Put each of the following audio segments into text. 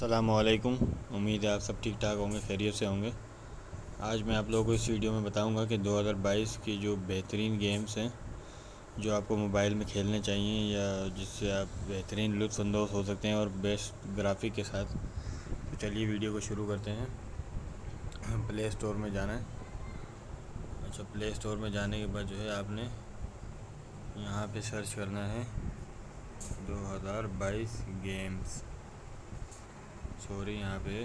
अस्सलामुअलैकुम। उम्मीद है आप सब ठीक ठाक होंगे, खैरियत से होंगे। आज मैं आप लोगों को इस वीडियो में बताऊंगा कि 2022 की जो बेहतरीन गेम्स हैं जो आपको मोबाइल में खेलने चाहिए या जिससे आप बेहतरीन लुत्फ़अंदोज़ हो सकते हैं और बेस्ट ग्राफिक के साथ। तो चलिए वीडियो को शुरू करते हैं। प्ले स्टोर में जाना है। अच्छा, प्ले स्टोर में जाने के बाद जो है आपने यहाँ पे सर्च करना है 2022 गेम्स। सॉरी, यहाँ पे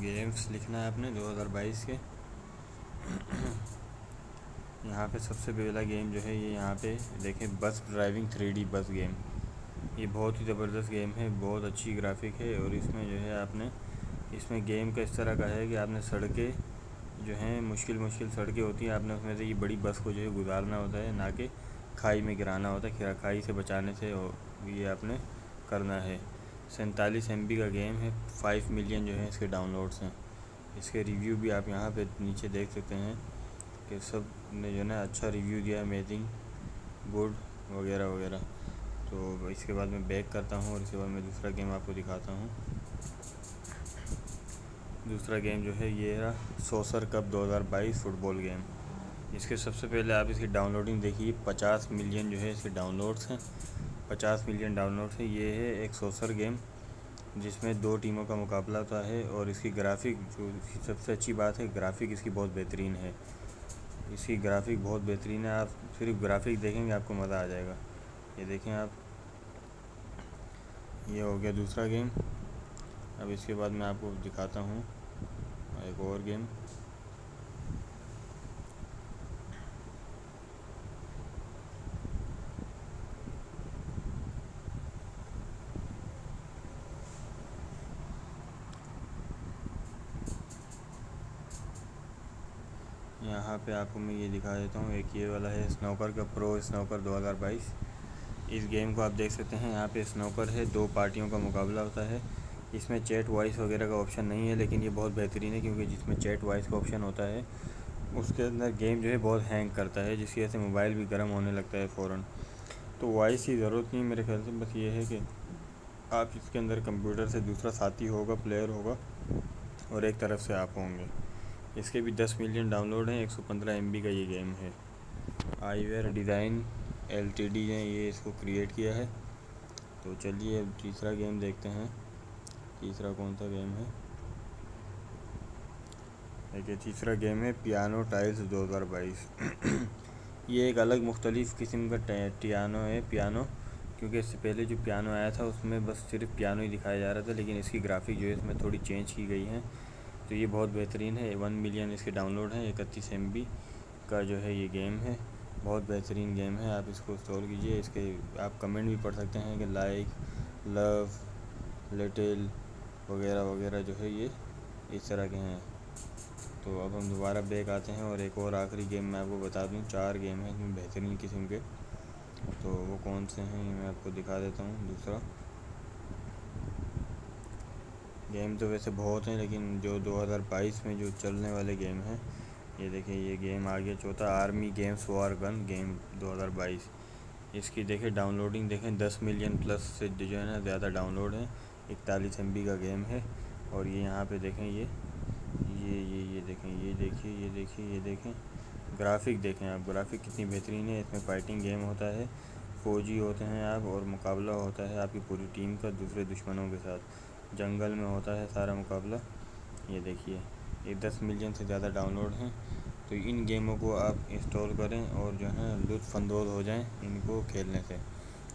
गेम्स लिखना है आपने 2022 के। यहाँ पे सबसे पहला गेम जो है ये यहाँ पे देखें, बस ड्राइविंग 3D बस गेम। ये बहुत ही ज़बरदस्त गेम है, बहुत अच्छी ग्राफिक है। और इसमें जो है आपने इसमें गेम का इस तरह का है कि आपने सड़कें जो हैं मुश्किल सड़कें होती हैं, आपने उसमें से ये बड़ी बस को जो है गुजारना होता है, ना कि खाई में गिराना होता है। खाई से बचाने से ये आपने करना है। 47 MB का गेम है। 5 मिलियन जो है इसके डाउनलोड्स हैं। इसके रिव्यू भी आप यहाँ पे नीचे देख सकते हैं कि सब ने जो है ना अच्छा रिव्यू दिया, अमेजिंग, गुड वगैरह वगैरह। तो इसके बाद मैं बैक करता हूँ और इसके बाद मैं दूसरा गेम आपको दिखाता हूँ। दूसरा गेम जो है ये रहा सोसर कप 2022 फुटबॉल गेम। इसके सबसे पहले आप इसकी डाउनलोडिंग देखिए। 50 मिलियन जो है इसके डाउनलोड्स हैं। 50 मिलियन डाउनलोड्स हैं। ये है एक सोसर गेम जिसमें 2 टीमों का मुकाबला होता है। और इसकी ग्राफिक, जो इसकी सबसे अच्छी बात है, ग्राफिक इसकी बहुत बेहतरीन है। इसकी ग्राफिक बहुत बेहतरीन है। आप सिर्फ ग्राफिक देखेंगे आपको मज़ा आ जाएगा। ये देखें आप, ये हो गया दूसरा गेम। अब इसके बाद मैं आपको दिखाता हूँ एक और गेम। यहाँ पे आपको मैं ये दिखा देता हूँ। एक ये वाला है स्नोकर का प्रो स्नोकर 2022। इस गेम को आप देख सकते हैं। यहाँ पे स्नोकर है, 2 पार्टियों का मुकाबला होता है। इसमें चैट वॉइस वगैरह का ऑप्शन नहीं है, लेकिन ये बहुत बेहतरीन है क्योंकि जिसमें चैट वॉइस का ऑप्शन होता है उसके अंदर गेम जो है बहुत हैंग करता है, जिसकी वजह से मोबाइल भी गर्म होने लगता है फ़ौरन। तो वॉइस की ज़रूरत नहीं मेरे ख्याल से। बस ये है कि आप इसके अंदर कंप्यूटर से दूसरा साथी होगा, प्लेयर होगा, और एक तरफ से आप होंगे। इसके भी 10 मिलियन डाउनलोड हैं। 115 MB का ये गेम है। आईवेयर डिज़ाइन LTD ने ये इसको क्रिएट किया है। तो चलिए अब तीसरा गेम देखते हैं। तीसरा कौन सा गेम है? देखिए, तीसरा गेम है पियानो टाइल्स 2022। ये एक अलग मुख्तलिफ़ किस्म का पियानो है, क्योंकि इससे पहले जो पियानो आया था उसमें बस सिर्फ पियानो ही दिखाया जा रहा था, लेकिन इसकी ग्राफिक जो है इसमें थोड़ी चेंज की गई है। तो ये बहुत बेहतरीन है। 1 मिलियन इसके डाउनलोड हैं। 31 MB का जो है ये गेम है। बहुत बेहतरीन गेम है। आप इसको इंस्टॉल कीजिए। इसके आप कमेंट भी पढ़ सकते हैं कि लाइक, लव, लिटिल वगैरह वगैरह जो है ये इस तरह के हैं। तो अब हम दोबारा बैक आते हैं और एक और आखिरी गेम मैं आपको बता दूं। 4 गेम हैं इसमें बेहतरीन किस्म के। तो वो कौन से हैं ये मैं आपको दिखा देता हूँ। दूसरा गेम तो वैसे बहुत हैं, लेकिन जो 2022 में जो चलने वाले गेम हैं, ये देखिए ये गेम आ गया चौथा, army games war gun game 2022। इसकी देखें डाउनलोडिंग देखें, 10 मिलियन प्लस से जो है ना ज़्यादा डाउनलोड है। 41 MB का गेम है। और ये यहाँ पे देखें ये देखें, ये देखें ग्राफिक देखें आप, ग्राफिक कितनी बेहतरीन है। इसमें फाइटिंग गेम होता है, फ़ौजी होते हैं आप, और मुकाबला होता है आपकी पूरी टीम का दूसरे दुश्मनों के साथ। जंगल में होता है सारा मुकाबला। ये देखिए, ये 10 मिलियन से ज़्यादा डाउनलोड हैं। तो इन गेमों को आप इंस्टॉल करें और जो है लुत्फ़अंदोज़ हो जाएं इनको खेलने से।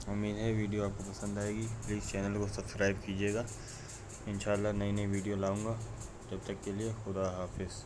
उम्मीद है वीडियो आपको पसंद आएगी। प्लीज़ चैनल को सब्सक्राइब कीजिएगा। इंशाल्लाह नई वीडियो लाऊंगा। जब तक के लिए खुदा हाफिज़।